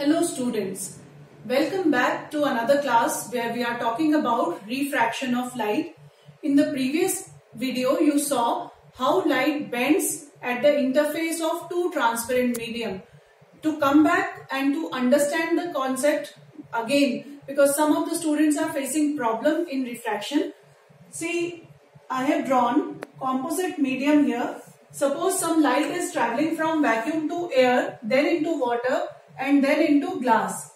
Hello students, welcome back to another class where we are talking about refraction of light. In the previous video you saw how light bends at the interface of two transparent medium. To come back and to understand the concept again, because some of the students are facing problem in refraction. See, I have drawn composite medium here. Suppose some light is traveling from vacuum to air, then into water and then into glass.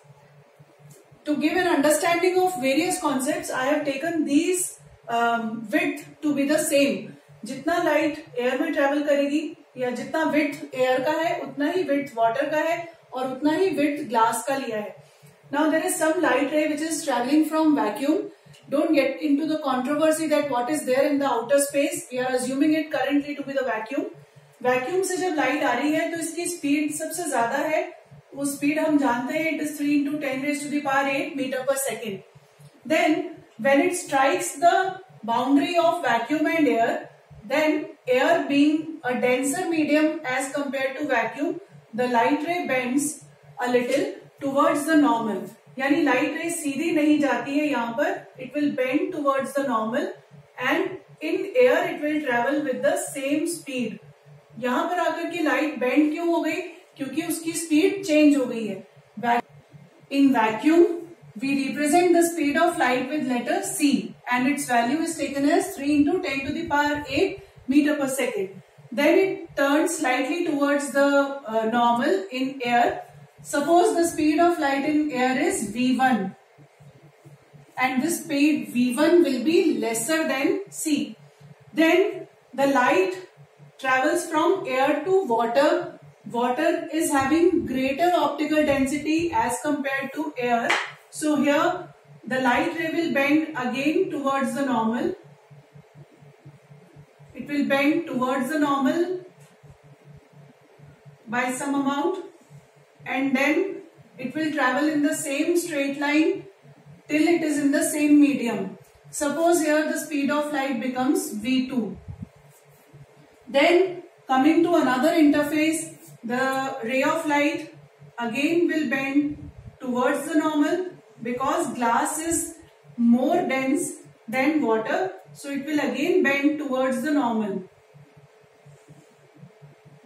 To give an understanding of various concepts, I have taken these width to be the same. जितना light air में travel करेगी या जितना width air का है उतना ही width water का है और उतना ही width glass का लिया है. Now there is some light ray which is traveling from vacuum. Don't get into the controversy that what is there in the outer space. We are assuming it currently to be the vacuum. Vacuum से जब light आ रही है तो इसकी speed सबसे ज्यादा है. वो स्पीड हम जानते हैं, it is 3 into 10 raised to the power 8 meter per second. Then when it strikes the boundary of vacuum and air, then air being a denser medium as compared to vacuum, the light ray bends a little towards the normal. यानी light ray सीधी नहीं जाती है यहाँ पर, it will bend towards the normal and in air it will travel with the same speed. यहाँ पर आकर के light bend क्यों हो गई? क्योंकि उसकी स्पीड चेंज हो गई है. In vacuum we represent the speed of light with letter c and its value is taken as 3 into 10 to the power 8 meter per second. Then it turns slightly towards the normal in air. Suppose the speed of light in air is v1 and this speed v1 will be lesser than c. Then the light travels from air to water. Water is having greater optical density as compared to air. So here the light ray will bend again towards the normal. It will bend towards the normal by some amount and then it will travel in the same straight line till it is in the same medium. Suppose here the speed of light becomes v2. Then coming to another interface, the ray of light again will bend towards the normal because glass is more dense than water, so it will again bend towards the normal.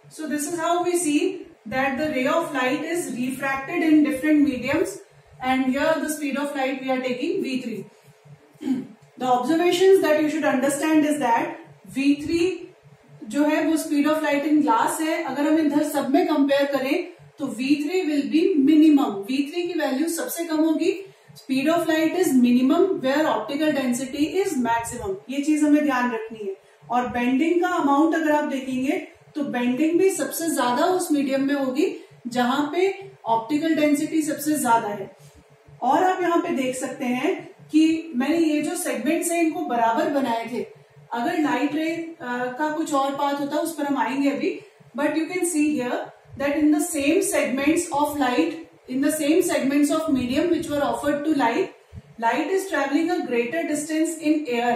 So this is how we see that the ray of light is refracted in different mediums, and here the speed of light we are taking v3. The observations that you should understand is that v3 जो है वो speed of light in glass है. अगर हम इधर सब में compare करें तो v3 will be minimum. v3 की वैल्यू सबसे कम होगी. Speed of light is minimum where optical density is maximum. ये चीज हमें ध्यान रखनी है. और बेंडिंग का अमाउंट अगर आप देखेंगे तो बेंडिंग भी सबसे ज्यादा उस मीडियम में होगी जहां पे ऑप्टिकल डेंसिटी सबसे ज्यादा है. और आप यहाँ पे देख सकते हैं कि मैंने ये जो सेगमेंट्स है इनको बराबर बनाए थे. अगर लाइट रे का कुछ और पाथ होता उस पर हम आएंगे अभी. But you can see here that in the same segments of light, in the same segments of medium which were offered to light, light is travelling a greater distance in air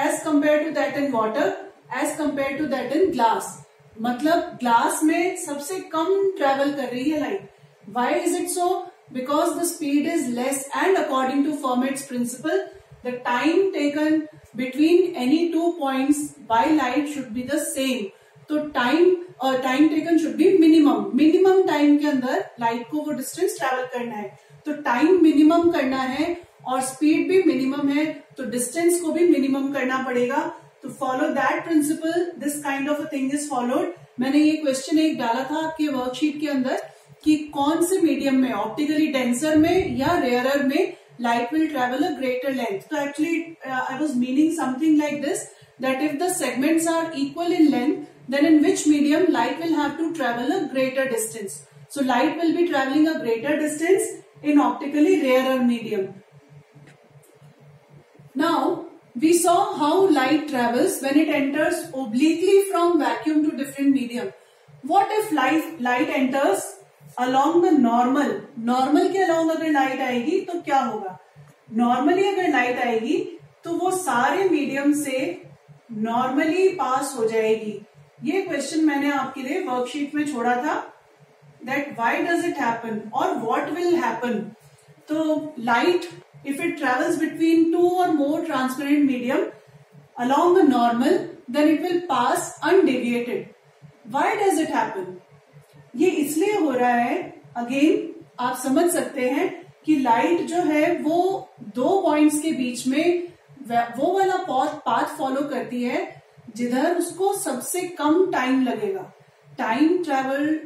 as compare to that in water, as compare to that in glass. मतलब glass में सबसे कम travel कर रही है light. Why is it so? Because the speed is less and according to formats principal the time taken between any two points by light should be the same. तो time taken should be minimum time के अंदर light को वो distance travel करना है. तो time minimum करना है और स्पीड भी मिनिमम है तो डिस्टेंस को भी मिनिमम करना पड़ेगा. तो follow that principle, this kind of a thing is followed. मैंने ये क्वेश्चन एक डाला था आपके वर्कशीट के अंदर कि कौन से मीडियम में, ऑप्टिकली डेंसर में या रेयरर में light will travel a greater length. So actually I was meaning something like this, that if the segments are equal in length, then in which medium light will have to travel a greater distance. So light will be traveling a greater distance in optically rarer medium. Now we saw how light travels when it enters obliquely from vacuum to different medium. What if light enters along the normal के along अगर light आएगी तो क्या होगा? Normally अगर light आएगी तो वो सारे मीडियम से नॉर्मली पास हो जाएगी. ये क्वेश्चन मैंने आपके लिए वर्कशीट में छोड़ा था. that why does it happen or what will happen. So light, if it travels between two or more transparent medium along the normal, then it will pass undeviated. Why does it happen? ये इसलिए हो रहा है, again आप समझ सकते हैं कि लाइट जो है वो दो पॉइंट्स के बीच में वो वाला पाथ फॉलो करती है जिधर उसको सबसे कम टाइम लगेगा. टाइम ट्रेवल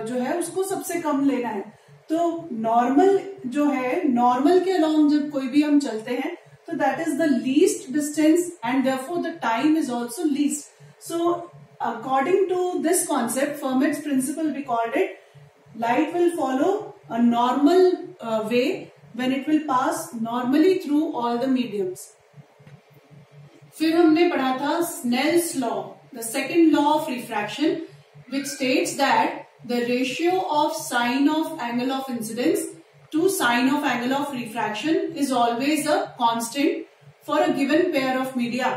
जो है उसको सबसे कम लेना है. तो नॉर्मल जो है, नॉर्मल के अलोंग जब कोई भी हम चलते हैं तो that is the least distance and therefore the time is also least. So according to this concept, Fermat's principle, we called it, light will follow a normal way when it will pass normally through all the mediums. फिर हमने पढ़ा था Snell's law, the second law of refraction, which states that the ratio of sine of angle of incidence to sine of angle of refraction is always a constant for a given pair of media.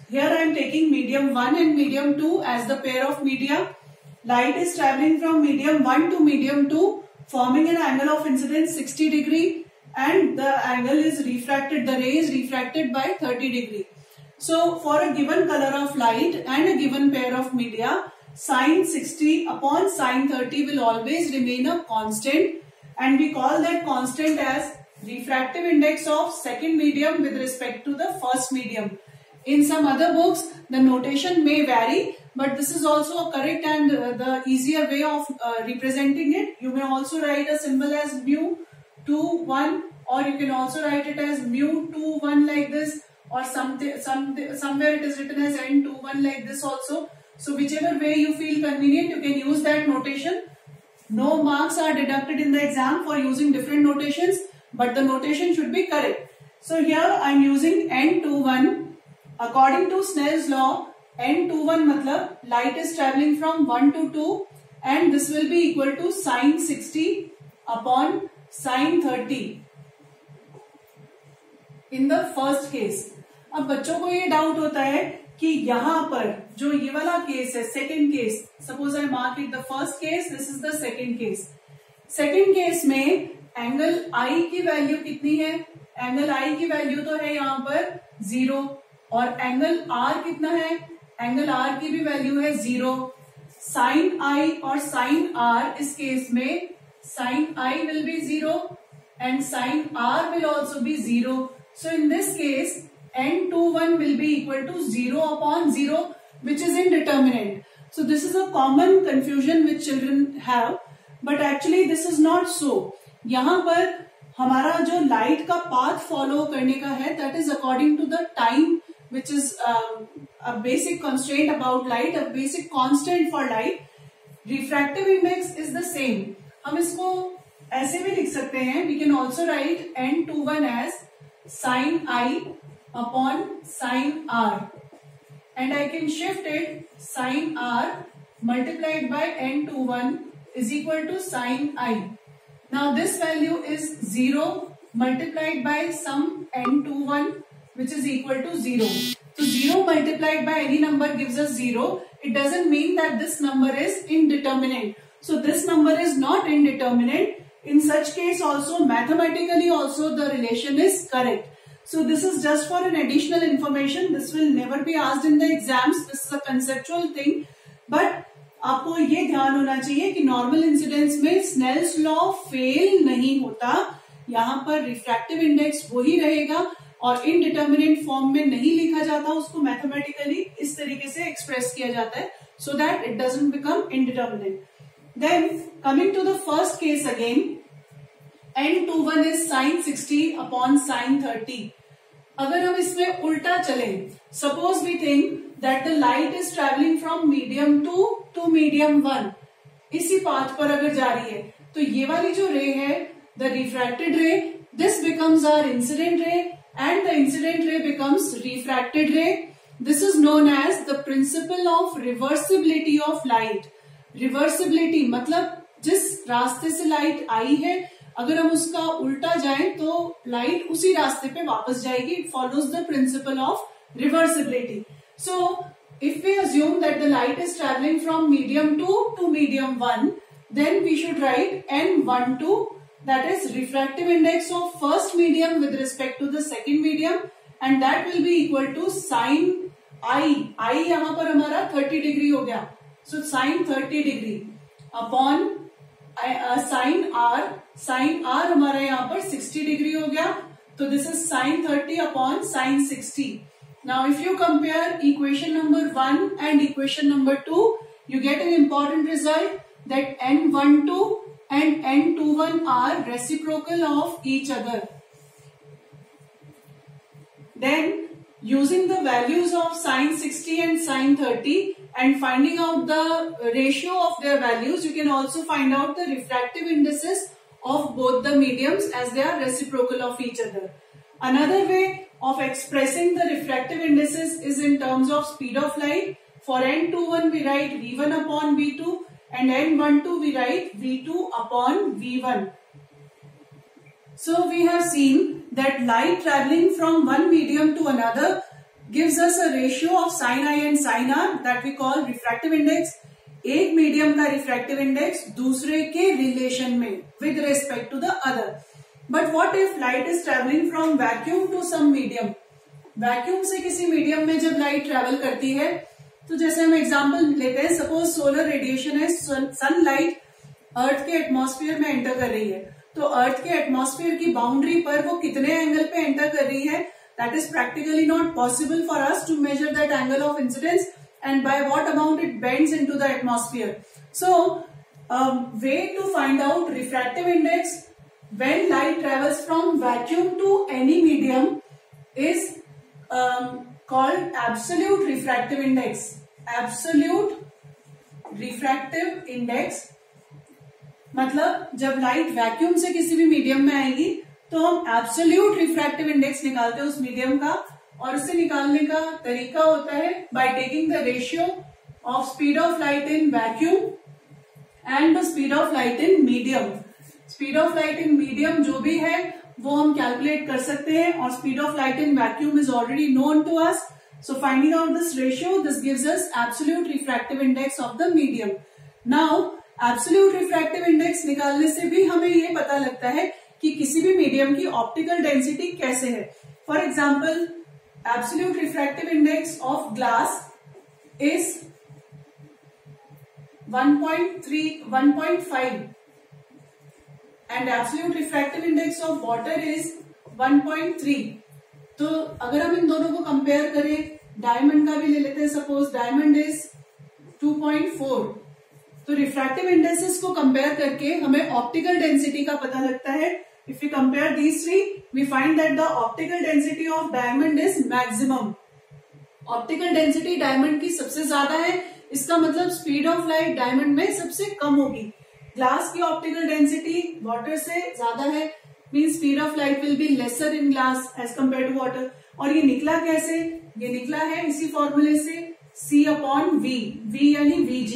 Here I am taking medium 1 and medium 2 as the pair of media. Light is traveling from medium 1 to medium 2, forming an angle of incidence 60 degree, and the angle is refracted, the ray is refracted by 30 degree. So for a given color of light and a given pair of media, sine 60 upon sine 30 will always remain a constant, and we call that constant as refractive index of second medium with respect to the first medium. In some other books, the notation may vary, but this is also a correct and the easier way of representing it. You may also write a symbol as mu 2 1, or you can also write it as mu 2 1 like this, or somewhere it is written as n 2 1 like this also. So whichever way you feel convenient, you can use that notation. No marks are deducted in the exam for using different notations, but the notation should be correct. So here I am using n 2 1. According to Snell's law, n21 मतलब light is traveling from 1 to 2, and this will be equal to sine 60 upon sine 30 in the first case. अब बच्चों को ये doubt होता है कि यहाँ पर जो ये वाला केस है, second case, suppose I mark it the first case, this is the second case. Second case में एंगल आई की वैल्यू कितनी है? एंगल आई की वैल्यू तो है यहाँ पर 0, और एंगल आर कितना है? एंगल आर की भी वैल्यू है 0. साइन आई और साइन आर, इस केस में sine i will be 0 and sine r will also be 0. So in this case n21 will be equal to 0 upon 0, which is indeterminate. So this is a common confusion which children have, but actually this is not so. यहाँ पर हमारा जो light का path follow करने का है, that is according to the time, which is a basic constraint about light, a basic constant for light. Refractive index is the same. हम इसको ऐसे भी लिख सकते हैं. We can also write n21 as sine I upon sine R, and I can shift it sine R multiplied by n21 is equal to sine I. Now this value is 0 multiplied by some n21, which is equal to 0. So 0 multiplied by any number gives us 0. It doesn't mean that this number is indeterminate. So this number is not indeterminate. In such case also, mathematically also the relation is correct. So this is just for an additional information. This will never be asked in the exams. This is a conceptual thing. But आपको ये ध्यान होना चाहिए कि normal incidence में Snell's law fail नहीं होता. यहाँ पर रिफ्रैक्टिव इंडेक्स वही रहेगा और इनडिटर्मिनेट फॉर्म में नहीं लिखा जाता, उसको मैथमेटिकली इस तरीके से एक्सप्रेस किया जाता है so that it doesn't become indeterminate. Then coming to the first case again, n21 is sine 60 upon sine 30. अगर हम इसमें उल्टा चलें, suppose we think that the light is travelling from medium 2 to medium 1, इसी path पर अगर जा रही है तो ये वाली जो रे है, the refracted ray, this becomes our incident ray and the incident ray becomes refracted ray. This is known as the principle of reversibility of light. Reversibility मतलब जिस रास्ते से लाइट आई है, अगर हम उसका उल्टा जाएं तो लाइट उसी रास्ते पे वापस जाएगी. It follows the principle of reversibility. So if we assume that the light is traveling from medium 2 to medium 1, then we should write N12, that is refractive index of first medium with respect to the second medium, and that will be equal to sin I यहाँ पर हमारा 30 degree हो गया, so sin 30 degree upon sin R हमारा यहाँ पर 60 degree हो गया, तो this is sin 30 upon sin 60. Now if you compare equation number 1 and equation number 2, you get an important result that N12 and N21 are reciprocal of each other. Then using the values of sin 60 and sin 30 and finding out the ratio of their values, you can also find out the refractive indices of both the mediums as they are reciprocal of each other. Another way of expressing the refractive indices is in terms of speed of light. For N21 we write V1 upon V2 and N12 we write V2 upon V1. So we have seen that light traveling from one medium to another gives us a ratio of sin I and sin R that we call refractive index. एक medium का refractive index दूसरे के relation में with respect to the other. But what if light is travelling from vacuum to some medium. Vacuum से किसी medium में जब light travel करती है, तो जैसे हम एग्जांपल लेते हैं, सपोज सोलर रेडिएशन है, सनलाइट अर्थ के एटमॉस्फेयर में एंटर कर रही है, तो अर्थ के एटमॉस्फेयर की बाउंड्री पर वो कितने एंगल पे एंटर कर रही है, that is practically not possible for us to measure that angle of incidence and by what amount it bends into the atmosphere. So, way to find out refractive index when light travels from vacuum to any medium is called absolute refractive index. Absolute refractive index मतलब जब light vacuum से किसी भी medium में आएगी तो हम absolute refractive index निकालते हैं उस मीडियम का, और उसे निकालने का तरीका होता है by taking the ratio of speed of light in vacuum and the speed of light in medium. Speed of light in medium जो भी है वो हम कैलकुलेट कर सकते हैं, और speed of light in vacuum is already known to us. So finding out this ratio, this gives us absolute refractive index of the medium. Now absolute refractive index निकालने से भी हमें ये पता लगता है कि किसी भी मीडियम की ऑप्टिकल डेंसिटी कैसे है. For example, absolute refractive index of glass is 1.5 and absolute refractive index of water is 1.3. तो अगर हम इन दोनों को कंपेयर करें, डायमंड का भी ले लेते हैं, सपोज डायमंड इज 2.4. तो रिफ्रैक्टिव इंडेक्सेस को कंपेयर करके हमें ऑप्टिकल डेंसिटी का पता लगता है. If we compare these three, we find that the optical density of diamond is maximum. Optical density diamond की सबसे ज्यादा है, इसका मतलब स्पीड ऑफ लाइट डायमंड में सबसे कम होगी. ग्लास की ऑप्टिकल डेंसिटी वाटर से ज्यादा है, mean speed of light will be lesser in glass as compare to water. और ये निकला कैसे? ये निकला है इसी फॉर्मूले से, C अपॉन V. V यानी VG.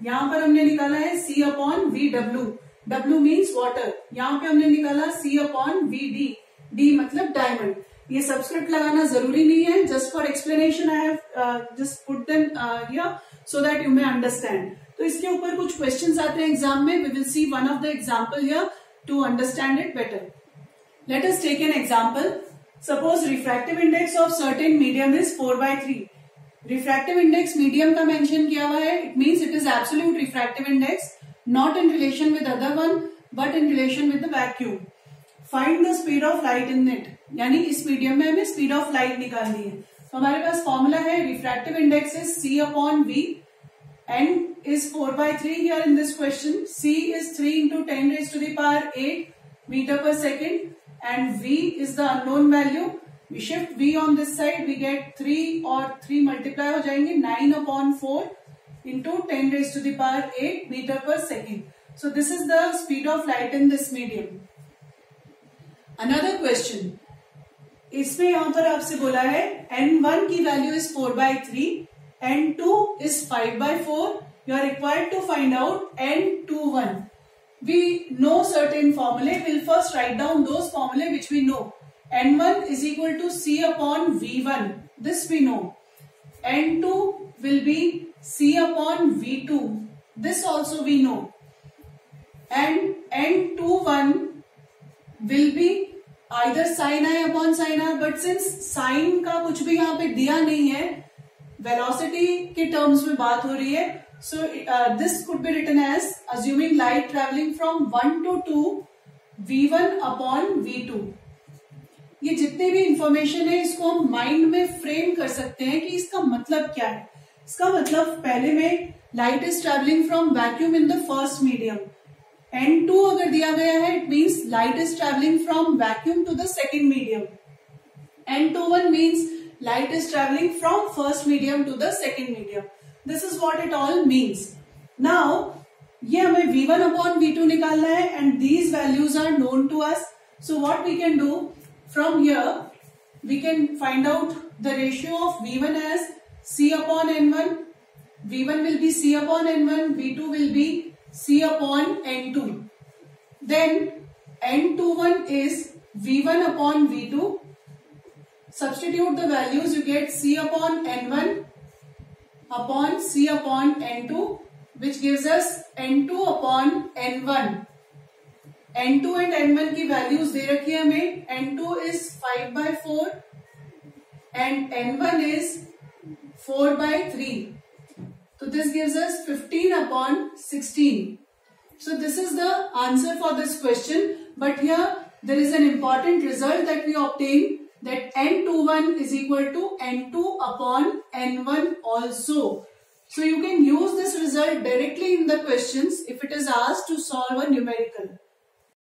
यहाँ पर हमने निकाला है C upon VW. W means water. यहाँ पे हमने निकाला C अपॉन VD. D मतलब डायमंड. ये सबस्क्रिप्ट लगाना जरूरी नहीं है, just for explanation I have just put them here so that you may understand. तो इसके ऊपर कुछ क्वेश्चंस आते हैं एग्जाम में. We will see one of the example here to understand it better. Let us take an example. Suppose refractive index of certain medium is 4/3. Refractive index medium का mention किया हुआ है. It means it is absolute refractive index, not in relation with other one but in relation with the vacuum. Find the speed of light in it. यानी इस medium में हमें speed of light निकालनी है. तो हमारे पास फॉर्मूला है, refractive index is C upon V. N is 4/3 here in this question. C is 3 into 10 raised to the power 8 meter per second and V is the unknown value. We shift V on this side, we get 3 और 3 multiply हो जाएंगे 9 upon 4 into 10 raised to the power 8 meter per second. So this is the speed of light in this medium. Another question. इसमें यहाँ पर आपसे बोला है N1 की value is 4/3, N2 is 5/4. You are required to find out N21. We know certain formulae. We'll first write down those formulae which we know. N1 is equal to C upon V1. This we know. N2 will be C upon V2. This also we know. and N21 will be either sin I upon sin R, but since sin का कुछ भी यहाँ पे दिया नहीं है, velocity के terms में बात हो रही है, so this could be written as assuming light traveling from 1 to 2 v1 upon v2. ये जितने भी इंफॉर्मेशन है इसको हम माइंड में फ्रेम कर सकते हैं कि इसका मतलब क्या है. इसका मतलब पहले में light is travelling from vacuum in the first medium. N2 अगर दिया गया है, it means light is travelling from vacuum to the second medium. N21 means light is travelling from first medium to the second medium. This is what it all means. Now ये हमें V1 upon V2 निकालना है and these values are known to us. So what we can do from here, we can find out the ratio of V1 as C upon N1. V1 will be C upon N1, V2 will be C upon N2. Then N21 is V1 upon V2. Substitute the values, you get C upon N1 upon C upon N2, which gives us N2 upon N1. N2 and N1 की values दे रखी है हमें. N2 is 5/4 and N1 is 4/3. So this gives us 15 upon 16. So this is the answer for this question. But here there is an important result that we obtain, that N21 is equal to N2 upon N1 also. So you can use this result directly in the questions if it is asked to solve a numerical.